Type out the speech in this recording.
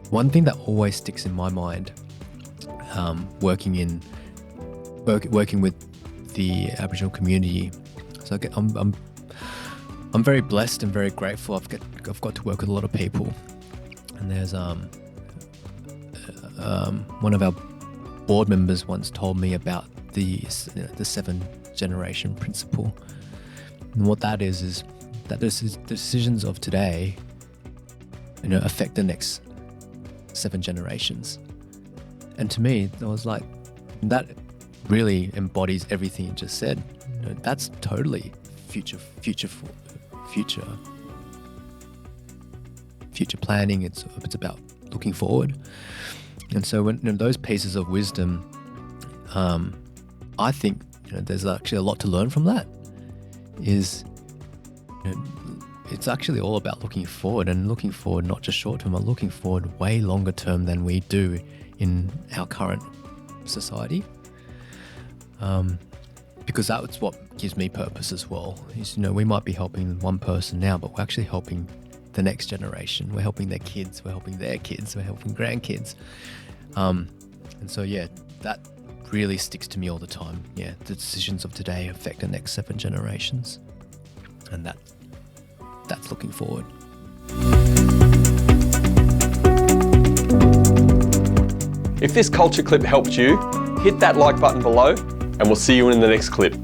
One thing that always sticks in my mind, working with the Aboriginal community, so I'm very blessed and very grateful. I've got to work with a lot of people, and there's one of our board members once told me about the 7 generation principle, and what that is that the decisions of today, affect the next 7 generations. And to me, I was like, that really embodies everything you just said. That's totally future planning. It's about looking forward. And so when those pieces of wisdom, I think there's actually a lot to learn from that. It's actually all about looking forward, and looking forward not just short term, but looking forward way longer term than we do in our current society. Because that's what gives me purpose as well. We might be helping one person now, but we're actually helping the next generation. We're helping their kids. We're helping their kids. We're helping grandkids. And so that really sticks to me all the time. The decisions of today affect the next 7 generations, and that's looking forward. If this culture clip helped you, hit that like button below, and we'll see you in the next clip.